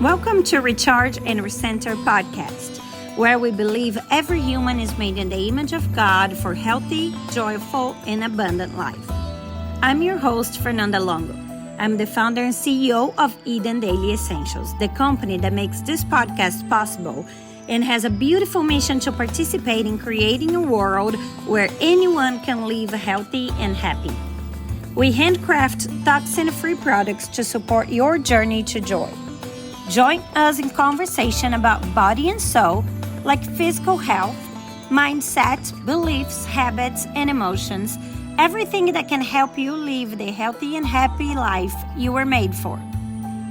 Welcome to Recharge and Recenter podcast, where we believe every human is made in the image of God for healthy, joyful, and abundant life. I'm your host, Fernanda Longo. I'm the founder and CEO of Eden Daily Essentials, the company that makes this podcast possible and has a beautiful mission to participate in creating a world where anyone can live healthy and happy. We handcraft toxin-free products to support your journey to joy. Join us in conversation about body and soul, like physical health, mindset, beliefs, habits, and emotions, everything that can help you live the healthy and happy life you were made for.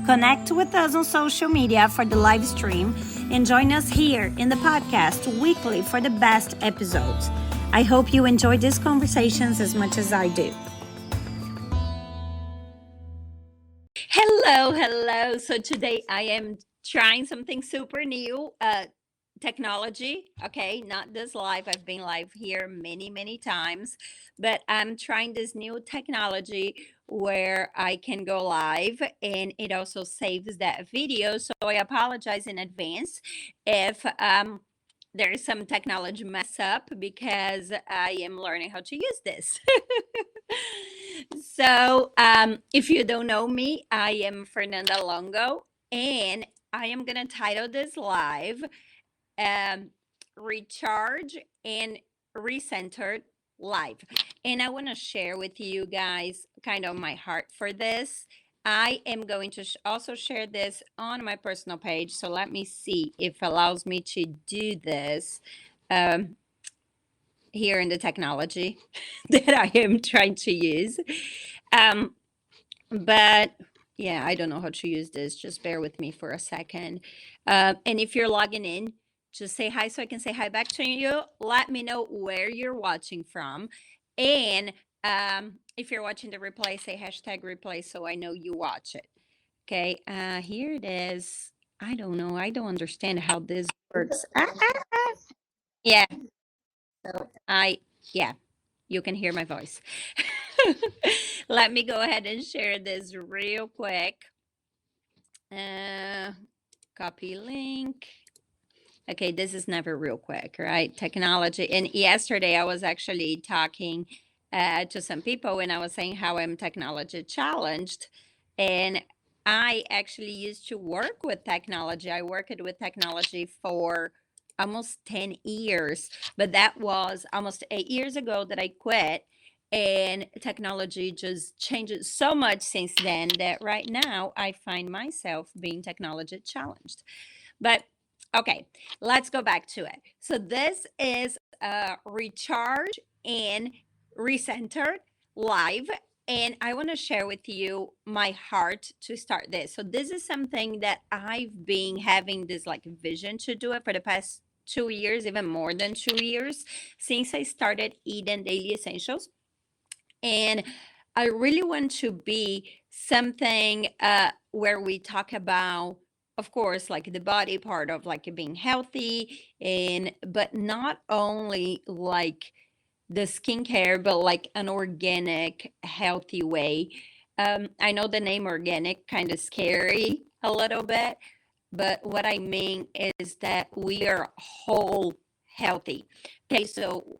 Connect with us on social media for the live stream and join us here in the podcast weekly for the best episodes. I hope you enjoy these conversations as much as I do. Hello. So today I am trying something super new, technology. Okay, not this live. I've been live here many times, but I'm trying this new technology where I can go live and it also saves that video. So I apologize in advance if there is some technology mess up because I am learning how to use this. So, if you don't know me, I am Fernanda Longo, and I am gonna title this live um, Recharge and Recentered Live. And I want to share with you guys kind of my heart for this. I am going to also share this on my personal page. So let me see if it allows me to do this. Um, Here in the technology that I am trying to use. Um, but yeah, I don't know how to use this. Just bear with me for a second. And if you're logging in, just say hi so I can say hi back to you. Let me know where you're watching from. And if you're watching the replay, say hashtag replay so I know you watch it. Okay, here it is. I don't know. I don't understand how this works. Yeah, so yeah, you can hear my voice. Let me go ahead and share this real quick. Uh, Copy link. Okay, this is never real quick, right? Technology. And yesterday I was actually talking to some people and I was saying how I'm technology challenged. And I actually used to work with technology. I worked with technology for almost 10 years, but that was almost 8 years ago that I quit. And technology just changed so much since then that right now I find myself being technology challenged. But okay, let's go back to it. So this is Recharge and Recentered Live. And I want to share with you my heart to start this. So this is something that I've been having this like vision to do it for the past 2 years, even more than 2 years, since I started Eden Daily Essentials. And I really want to be something where we talk about, of course, like the body part of like being healthy, and but not only like the skincare, but like an organic, healthy way. I know the name organic kind of scary a little bit, but what I mean is that we are whole healthy. Okay, so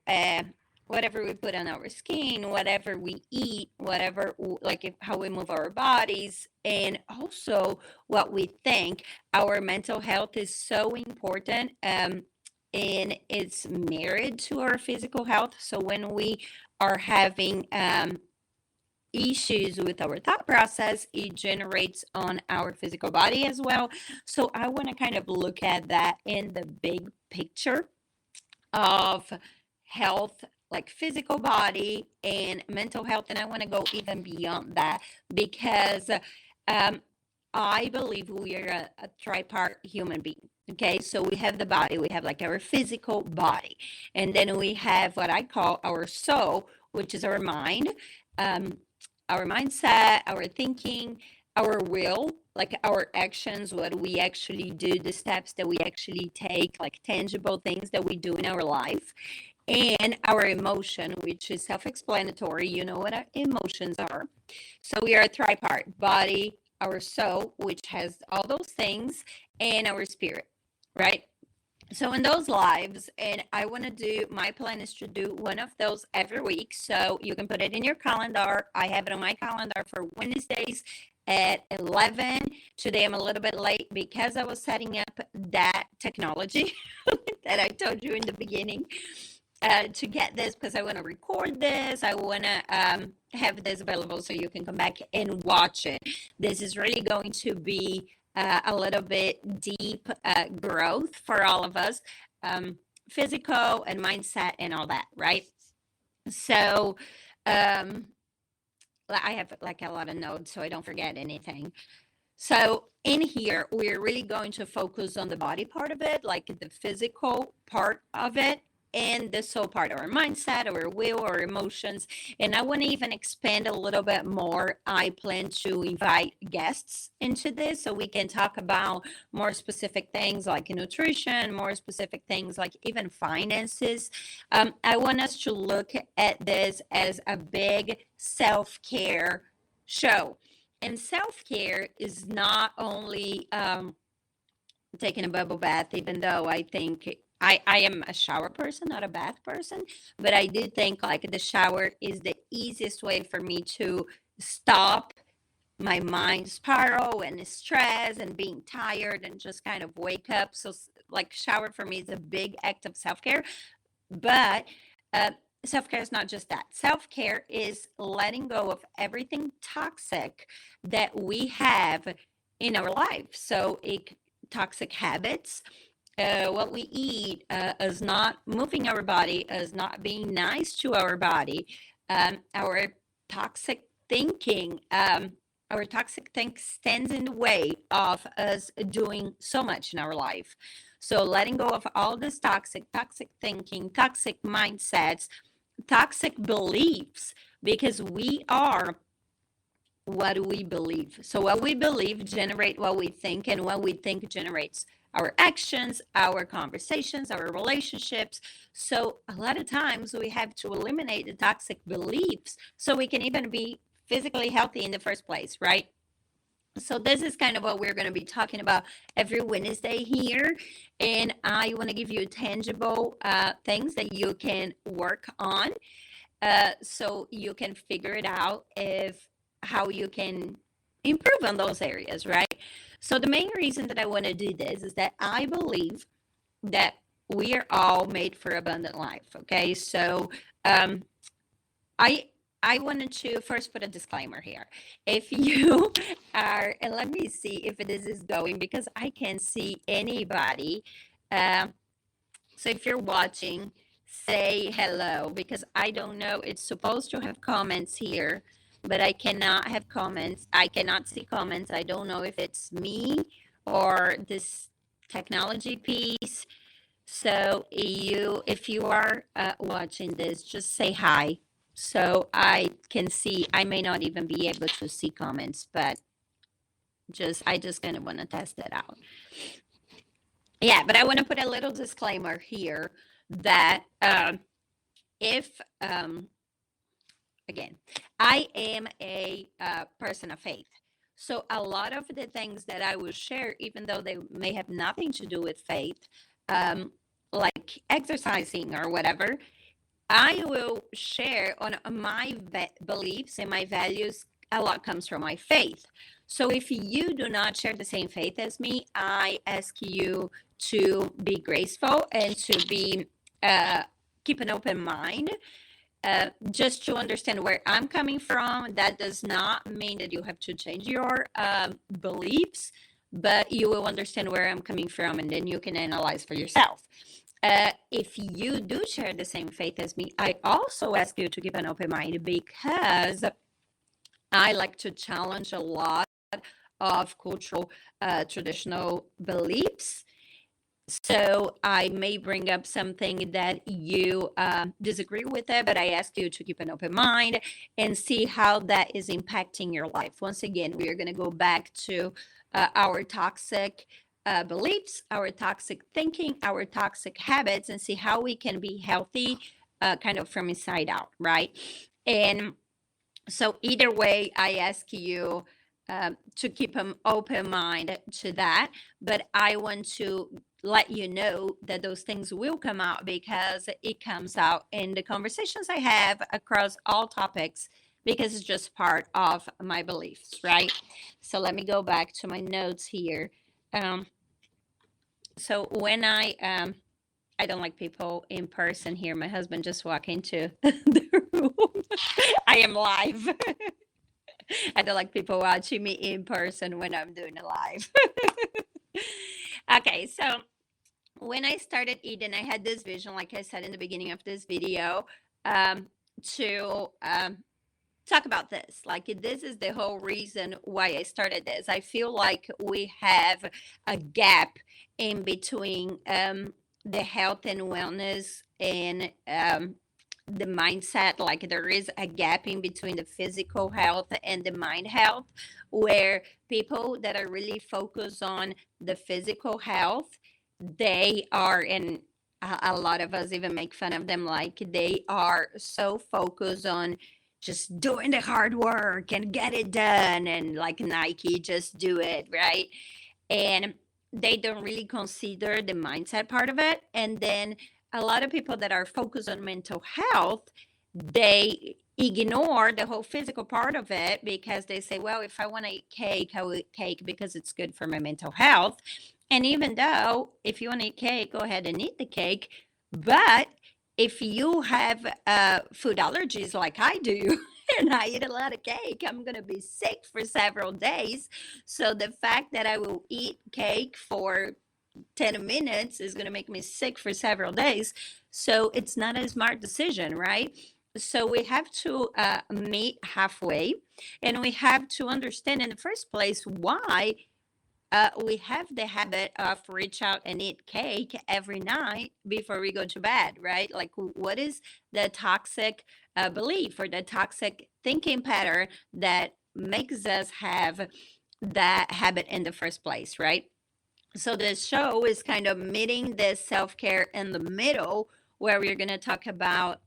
whatever we put on our skin, whatever we eat, whatever like how we move our bodies, and also what we think, our mental health is so important. And it's married to our physical health. So when we are having issues with our thought process, it generates on our physical body as well. So I want to kind of look at that in the big picture of health, like physical body and mental health. And I want to go even beyond that because um, I believe we are a tripart human being. Okay, so we have the body, we have like our physical body, and then we have what I call our soul, which is our mind, um, our mindset, our thinking, our will, like our actions, what we actually do, the steps that we actually take, like tangible things that we do in our life, and our emotion, which is self explanatory. You know what our emotions are. So we are a tripart body, our soul, which has all those things, and our spirit, right? So in those lives, and I want to do, my plan is to do one of those every week. So you can put it in your calendar. I have it on my calendar for Wednesdays at 11. Today I'm a little bit late because I was setting up that technology that I told you in the beginning, to get this, because I want to record this. I want to have this available so you can come back and watch it. This is really going to be a little bit deep growth for all of us, physical and mindset and all that, right? So I have like a lot of notes so I don't forget anything. So in here, we're really going to focus on the body part of it, like the physical part of it, and the soul part, our mindset, our will, our emotions. And I want to even expand a little bit more. I plan to invite guests into this so we can talk about more specific things like nutrition, more specific things like even finances. I want us to look at this as a big self-care show. And self-care is not only taking a bubble bath, even though I think I am a shower person, not a bath person, but I do think like the shower is the easiest way for me to stop my mind spiral and stress and being tired and just kind of wake up. So like shower for me is a big act of self-care. But self-care is not just that. Self-care is letting go of everything toxic that we have in our life. So toxic habits, what we eat, is not moving our body, is not being nice to our body, our toxic thinking. Our toxic thing stands in the way of us doing so much in our life. So letting go of all this toxic thinking, toxic mindsets, toxic beliefs, because we are what we believe. So what we believe generate what we think, and what we think generates our actions, our conversations, our relationships. So a lot of times we have to eliminate the toxic beliefs so we can even be physically healthy in the first place, right? So this is kind of what we're going to be talking about every Wednesday here. And I want to give you tangible things that you can work on, so you can figure it out how you can improve on those areas, right? So the main reason that I want to do this is that I believe that we are all made for abundant life. Okay, so I wanted to first put a disclaimer here. If you are, and let me see if this is going, because I can't see anybody. So if you're watching, say hello, because I don't know. It's supposed to have comments here, but I cannot have comments. I cannot see comments. I don't know if it's me or this technology piece. So if you are watching this, just say hi. So I can see. I may not even be able to see comments, but I just kind of want to test it out. Yeah, but I want to put a little disclaimer here that if again, I am a person of faith. So a lot of the things that I will share, even though they may have nothing to do with faith, like exercising or whatever, I will share on my beliefs and my values. A lot comes from my faith. So if you do not share the same faith as me, I ask you to be graceful and to be keep an open mind, just to understand where I'm coming from. That does not mean that you have to change your beliefs, but you will understand where I'm coming from, and then you can analyze for yourself. If you do share the same faith as me, I also ask you to keep an open mind, because I like to challenge a lot of cultural, traditional beliefs. So I may bring up something that you disagree with it, but I ask you to keep an open mind and see how that is impacting your life. Once again, we are going to go back to our toxic beliefs, our toxic thinking, our toxic habits, and see how we can be healthy kind of from inside out, right? And so either way, I ask you to keep an open mind to that. But I want to let you know that those things will come out because it comes out in the conversations I have across all topics because it's just part of my beliefs, right? So let me go back to my notes here. Um, so when I don't like people in person here. My husband just walked into the room. I am live. I don't like people watching me in person when I'm doing a live. Okay, so when I started eating, I had this vision, like I said in the beginning of this video, to talk about this. Like, this is the whole reason why I started this. I feel like we have a gap in between the health and wellness and the mindset. Like, there is a gap in between the physical health and the mind health, where people that are really focused on the physical health, they are, and a lot of us even make fun of them, like they are so focused on just doing the hard work and get it done, and like Nike, just do it, right? And they don't really consider the mindset part of it. And then a lot of people that are focused on mental health, they ignore the whole physical part of it because they say, well, if I want to eat cake, I will eat cake because it's good for my mental health. And even though if you want to eat cake, go ahead and eat the cake. But if you have food allergies like I do, and I eat a lot of cake, I'm going to be sick for several days. So the fact that I will eat cake for 10 minutes is going to make me sick for several days. So it's not a smart decision, right? So we have to meet halfway, and we have to understand in the first place why we have the habit of reach out and eat cake every night before we go to bed, right? Like, what is the toxic belief or the toxic thinking pattern that makes us have that habit in the first place, right? So the show is kind of meeting the self-care in the middle, where we're going to talk about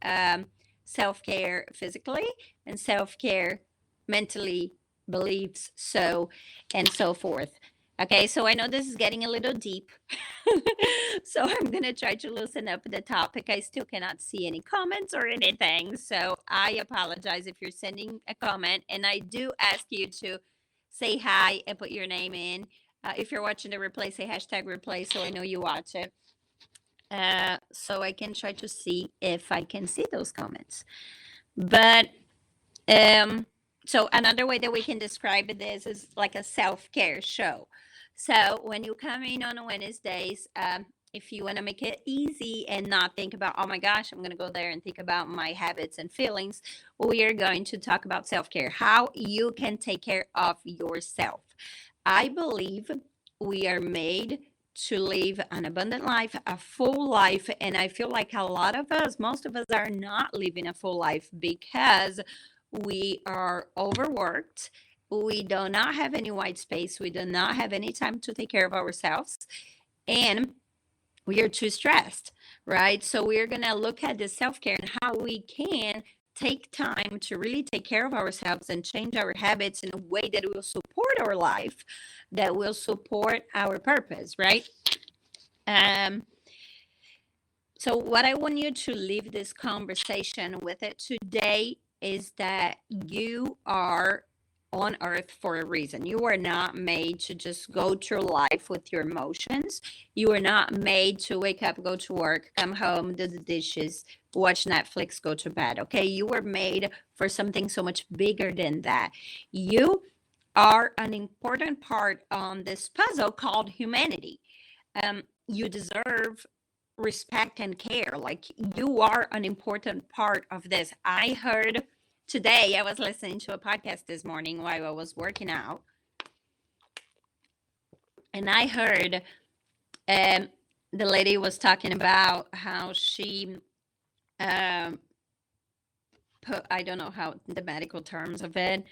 self-care physically and self-care mentally, beliefs, so and so forth. Okay, so I know this is getting a little deep. So I'm going to try to loosen up the topic. I still cannot see any comments or anything. So I apologize if you're sending a comment. And I do ask you to say hi and put your name in. If you're watching the replay, say hashtag replay so I know you watch it. So I can try to see if I can see those comments. But so another way that we can describe this is like a self-care show. So when you come in on Wednesdays, if you want to make it easy and not think about, oh my gosh, I'm going to go there and think about my habits and feelings, we are going to talk about self-care, how you can take care of yourself. I believe we are made to live an abundant life, a full life. And I feel like a lot of us, most of us, are not living a full life because we are overworked. We do not have any white space. We do not have any time to take care of ourselves. And we are too stressed, right? So we're going to look at the self-care and how we can take time to really take care of ourselves and change our habits in a way that will support our life, that will support our purpose, right? So what I want you to leave this conversation with it today is that you are on earth for a reason. You are not made to just go through life with your emotions. You are not made to wake up, go to work, come home, do the dishes, watch Netflix, go to bed. Okay, you were made for something so much bigger than that. You are an important part on this puzzle called humanity. You deserve respect and care. Like, you are an important part of this. I heard today, I was listening to a podcast this morning while I was working out, and I heard the lady was talking about how she put, I don't know how the medical terms of it,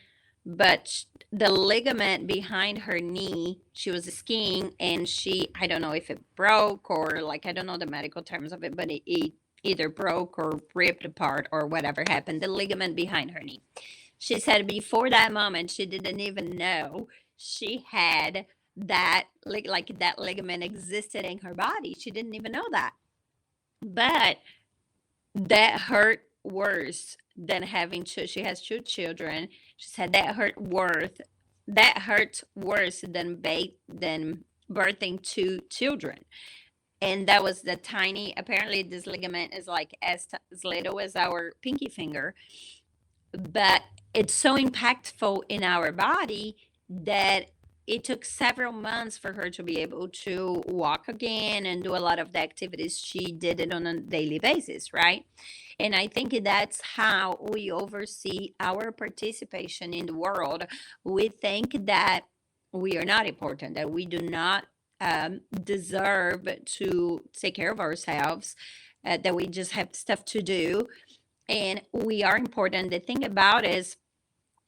but the ligament behind her knee, she was skiing and I don't know if it broke or, like, I don't know the medical terms of it, but it either broke or ripped apart or whatever happened, the ligament behind her knee. She said before that moment, she didn't even know she had that, like that ligament existed in her body. She didn't even know that. But that hurt worse than having two. She has two children. She said that hurts worse than birthing two children. And that was the tiny. Apparently, this ligament is like as little as our pinky finger, but it's so impactful in our body that it took several months for her to be able to walk again and do a lot of the activities she did it on a daily basis, right? And I think that's how we oversee our participation in the world. We think that we are not important, that we do not deserve to take care of ourselves, that we just have stuff to do, and we are important. The thing about is,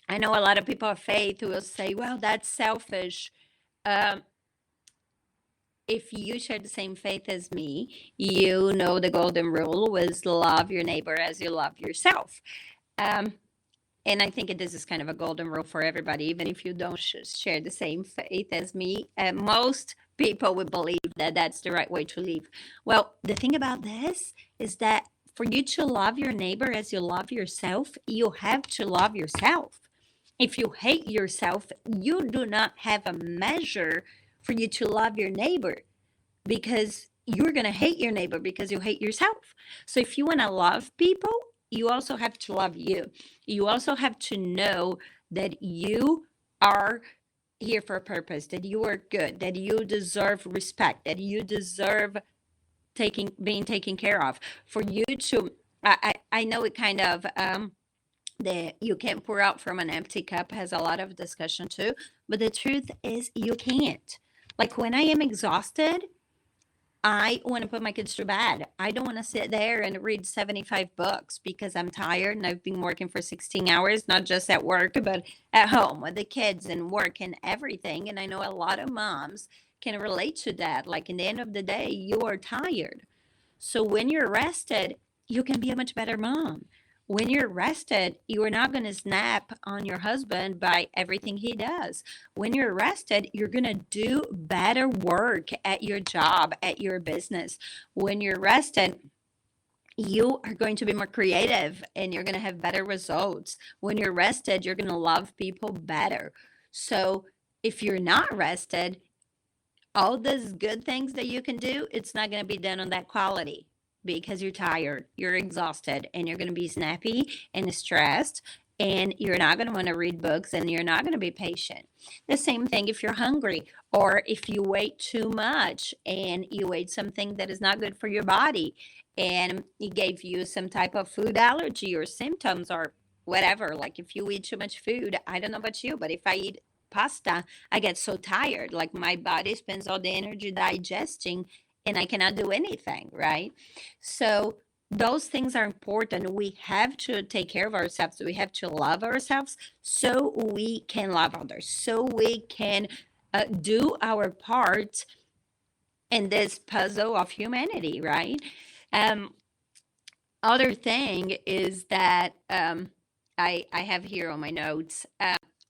I know a lot of people of faith who will say, well, that's selfish. Um, if you share the same faith as me, you know the golden rule was love your neighbor as you love yourself. Um, and I think this is kind of a golden rule for everybody, even if you don't share the same faith as me. Most people would believe that that's the right way to live. Well, the thing about this is that for you to love your neighbor as you love yourself, you have to love yourself. If you hate yourself, you do not have a measure for you to love your neighbor, because you're going to hate your neighbor because you hate yourself. So if you want to love people, you also have to love you. You also have to know that you are here for a purpose, that you are good, that you deserve respect, that you deserve being taken care of. For you to, I know it kind of, that you can't pour out from an empty cup has a lot of discussion too, but the truth is you can't. Like when I am exhausted, I want to put my kids to bed. I don't want to sit there and read 75 books because I'm tired and I've been working for 16 hours, not just at work, but at home with the kids and work and everything. And I know a lot of moms can relate to that. Like in the end of the day, you are tired. So when you're rested, you can be a much better mom. When you're rested, you are not going to snap on your husband by everything he does. When you're rested, you're going to do better work at your job, at your business. When you're rested, you are going to be more creative and you're going to have better results. When you're rested, you're going to love people better. So if you're not rested, all those good things that you can do, it's not going to be done on that quality because you're tired, you're exhausted, and you're going to be snappy and stressed, and you're not going to want to read books, and you're not going to be patient. The same thing if you're hungry, or if you ate too much and you ate something that is not good for your body, and it gave you some type of food allergy or symptoms or whatever. Like if you eat too much food, I don't know about you, but if I eat pasta, I get so tired. Like my body spends all the energy digesting and I cannot do anything, right? So those things are important. We have to take care of ourselves. We have to love ourselves so we can love others, so we can do our part in this puzzle of humanity, right? Um, Other thing is that I have here on my notes.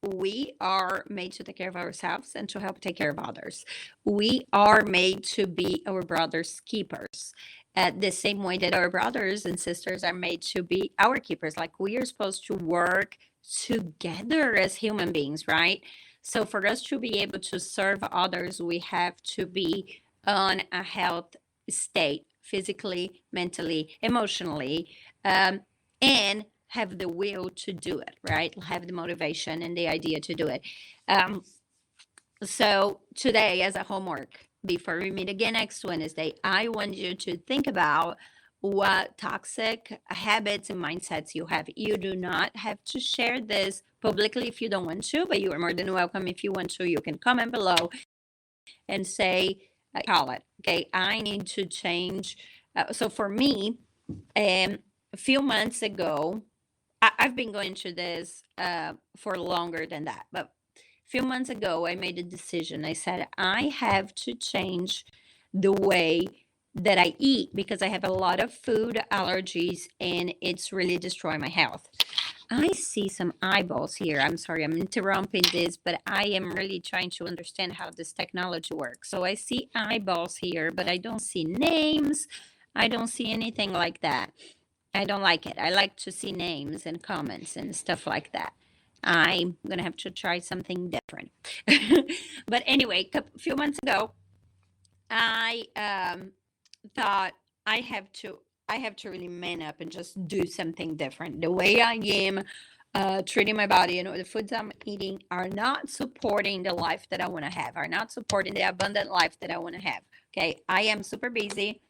We are made to take care of ourselves and to help take care of others. We are made to be our brother's keepers. The same way that our brothers and sisters are made to be our keepers. Like we are supposed to work together as human beings, right? So for us to be able to serve others, we have to be on a health state, physically, mentally, emotionally, and have the will to do it, right? Have the motivation and the idea to do it. Um, so today, as a homework, before we meet again next Wednesday, I want you to think about what toxic habits and mindsets you have. You do not have to share this publicly if you don't want to, but you are more than welcome. If you want to, you can comment below and say, call it, okay, I need to change. So for me, a few months ago, I've been going through this for longer than that, but a few months ago, I made a decision. I said, I have to change the way that I eat because I have a lot of food allergies and it's really destroying my health. I see some eyeballs here. I'm sorry, I'm interrupting this, but I am really trying to understand how this technology works. So I see eyeballs here, but I don't see names. I don't see anything like that. I don't like it. I like to see names and comments and stuff like that. I'm gonna have to try something different. But anyway, a few months ago, I thought I have to I have to really man up and just do something different. The way I am treating my body, the foods I'm eating are not supporting the life that I want to have, are not supporting the abundant life that I want to have. Okay, I am super busy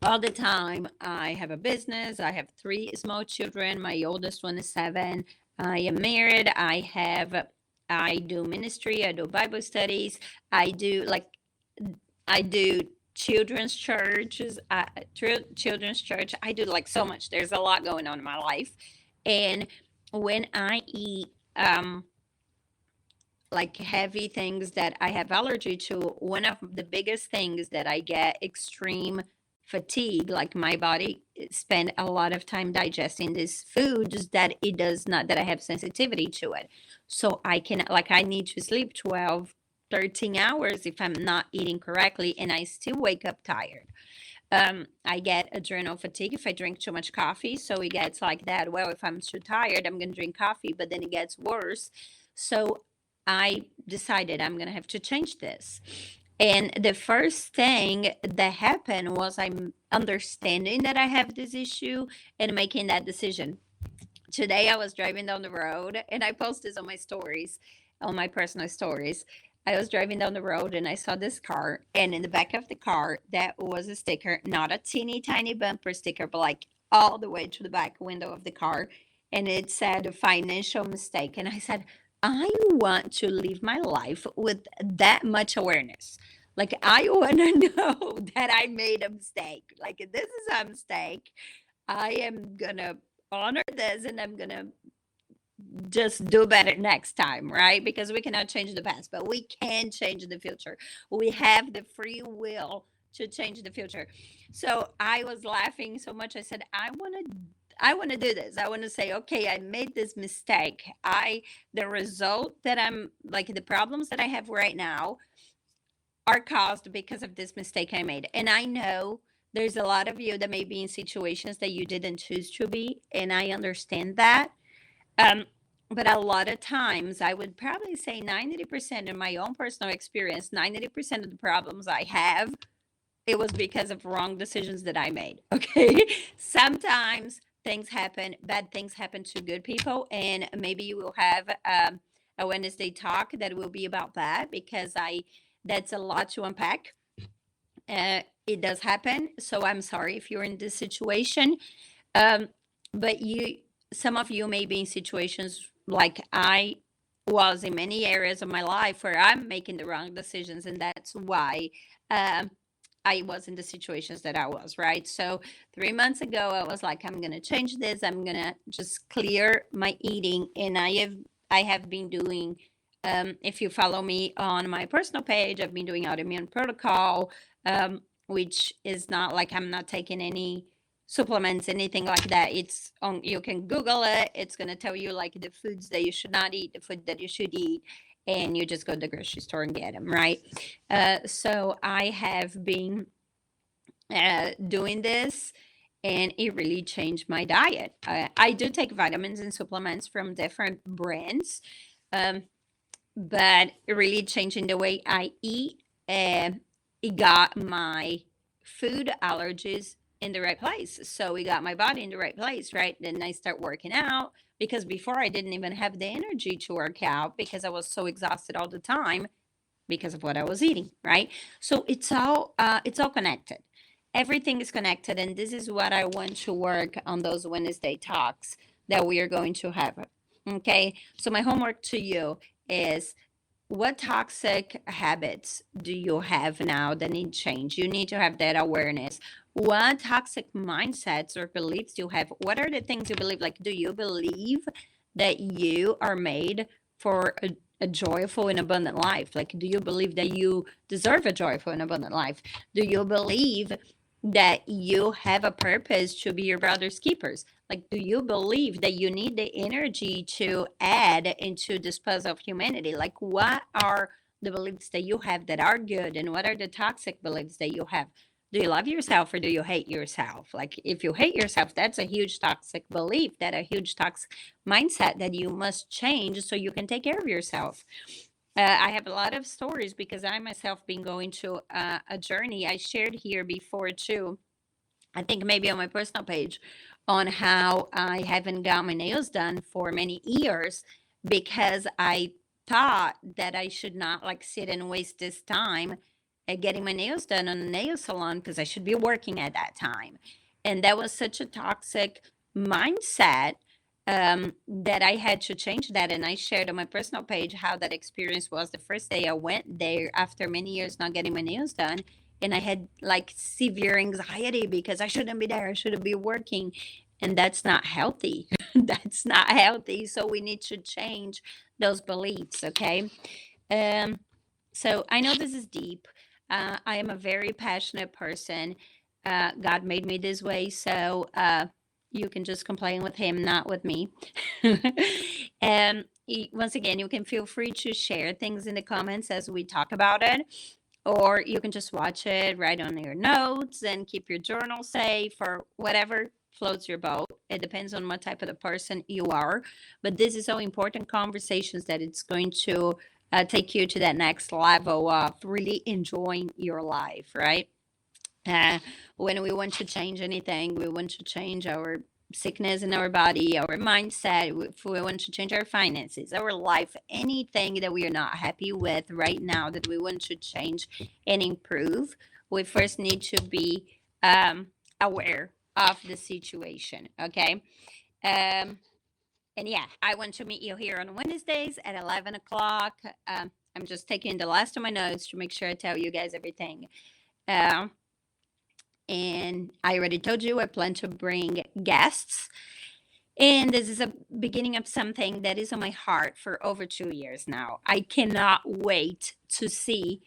all the time. I have a business. I have three small children. My oldest one is 7. I am married. I do ministry. I do Bible studies. I do like I do children's churches, children's church. I do like so much. There's a lot going on in my life, and when I eat like heavy things that I have allergy to, one of the biggest things that I get extreme fatigue. Like my body spend a lot of time digesting these foods that it does not, that I have sensitivity to it. So I can, like, I need to sleep 12, 13 hours if I'm not eating correctly, and I still wake up tired. I get adrenal fatigue if I drink too much coffee. So it gets like that. Well, if I'm too tired, I'm going to drink coffee, but then it gets worse. So I decided I'm going to have to change this. And the first thing that happened was I'm understanding that I have this issue and making that decision. Today I was driving down the road, and I post this on my stories, on my personal stories. I was driving down the road and I saw this car, and in the back of the car, that was a sticker, not a teeny tiny bumper sticker, but like all the way to the back window of the car. And it said financial mistake. And I said, I want to live my life with that much awareness. Like, I want to know that I made a mistake. Like, if this is a mistake, I am going to honor this, and I'm going to just do better next time, right? Because we cannot change the past, but we can change the future. We have the free will to change the future. So I was laughing so much. I said, I want to do this. I want to say, okay, I made this mistake. The result that I'm like, the problems that I have right now are caused because of this mistake I made. And I know there's a lot of you that may be in situations that you didn't choose to be, and I understand that. Um, but a lot of times, I would probably say 90% in my own personal experience, 90% of the problems I have, it was because of wrong decisions that I made. Okay. Sometimes things happen, bad things happen to good people. And maybe you will have a Wednesday talk that will be about that, because that's a lot to unpack. It does happen. So I'm sorry if you're in this situation. Um, but some of you may be in situations like I was in many areas of my life where I'm making the wrong decisions, and that's why I was in the situations that I was, right? So 3 months ago, I was like, I'm gonna change this. I'm gonna just clear my eating, and I have been doing. If you follow me on my personal page, I've been doing autoimmune protocol, which is not like I'm not taking any supplements, anything like that. It's on, you can Google it. It's going to tell you like the foods that you should not eat, the food that you should eat, and you just go to the grocery store and get them, right? So I have been doing this, and it really changed my diet. I do take vitamins and supplements from different brands, um, but really changing the way I eat, it got my food allergies in the right place. So it got my body in the right place, right? Then I start working out, because before I didn't even have the energy to work out because I was so exhausted all the time because of what I was eating, right? So it's all connected. Everything is connected, and this is what I want to work on those Wednesday talks that we are going to have. Okay, so my homework to you is, what toxic habits do you have now that need change? You need to have that awareness. What toxic mindsets or beliefs do you have? What are the things you believe? Like, do you believe that you are made for a joyful and abundant life? Like, do you believe that you deserve a joyful and abundant life? Do you believe that you have a purpose to be your brother's keepers? Like, do you believe that you need the energy to add into this puzzle of humanity? Like, what are the beliefs that you have that are good, and what are the toxic beliefs that you have? Do you love yourself or do you hate yourself? Like, if you hate yourself, that's a huge toxic belief, that a huge toxic mindset that you must change so you can take care of yourself. I have a lot of stories because I myself been going to a journey. I shared here before too, I think maybe on my personal page, on how I haven't got my nails done for many years because I thought that I should not like sit and waste this time at getting my nails done on a nail salon because I should be working at that time. And that was such a toxic mindset, that I had to change that. And I shared on my personal page how that experience was the first day I went there after many years not getting my nails done, and I had like severe anxiety because I shouldn't be there, I shouldn't be working. And that's not healthy. That's not healthy. So we need to change those beliefs, okay? Um, so I know this is deep. I am a very passionate person. God made me this way, so you can just complain with Him, not with me. And once again, you can feel free to share things in the comments as we talk about it, or you can just watch it, write on your notes, and keep your journal safe, or whatever floats your boat. It depends on what type of the person you are. But this is so important conversations that it's going to take you to that next level of really enjoying your life, right? Uh, when we want to change anything, we want to change our sickness in our body, our mindset, if we want to change our finances, our life, anything that we are not happy with right now that we want to change and improve, we first need to be aware of the situation, okay? Um, and yeah, I want to meet you here on Wednesdays at 11 o'clock. I'm just taking the last of my notes to make sure I tell you guys everything. Um, and I already told you I plan to bring guests. And this is a beginning of something that is on my heart for over 2 years now. I cannot wait to see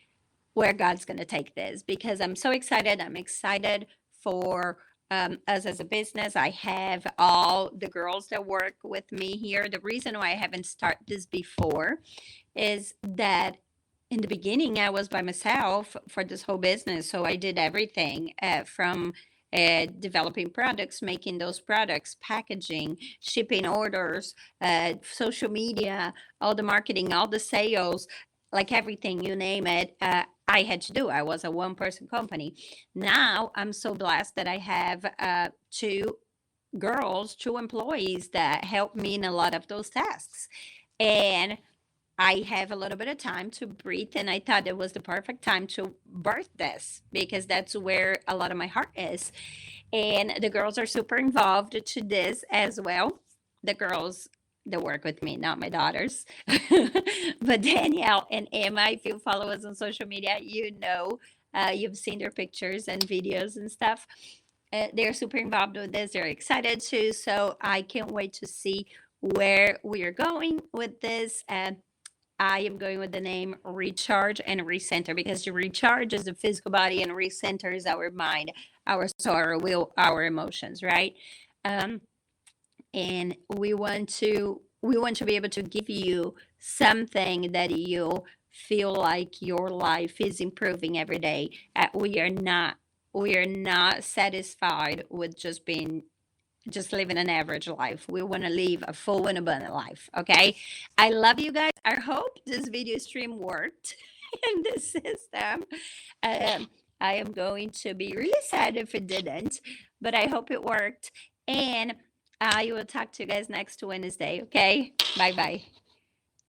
where God's going to take this because I'm so excited. I'm excited for us as a business. I have all the girls that work with me here. The reason why I haven't started this before is that in the beginning I was by myself for this whole business, so I did everything from developing products, making those products, packaging, shipping orders, social media, all the marketing, all the sales, like everything, you name it. I had to do. I was a one person company. Now I'm so blessed that I have two girls, two employees that help me in a lot of those tasks. And I have a little bit of time to breathe, and I thought it was the perfect time to birth this because that's where a lot of my heart is. And the girls are super involved to this as well. The girls that work with me, not my daughters. But Danielle and Emma, if you follow us on social media, you know, you've seen their pictures and videos and stuff. They're super involved with this. They're excited too. So I can't wait to see where we are going with this. I am going with the name Recharge and Recenter because the recharge is the physical body and recenter is our mind, our soul, our will, our emotions, right? Um, and we want to be able to give you something that you feel like your life is improving every day. We are not satisfied with just living an average life. We want to live a full and abundant life. Okay. I love you guys. I hope this video stream worked in the system. Um, I am going to be really sad if it didn't, but I hope it worked. And I will talk to you guys next Wednesday. Okay. Bye bye.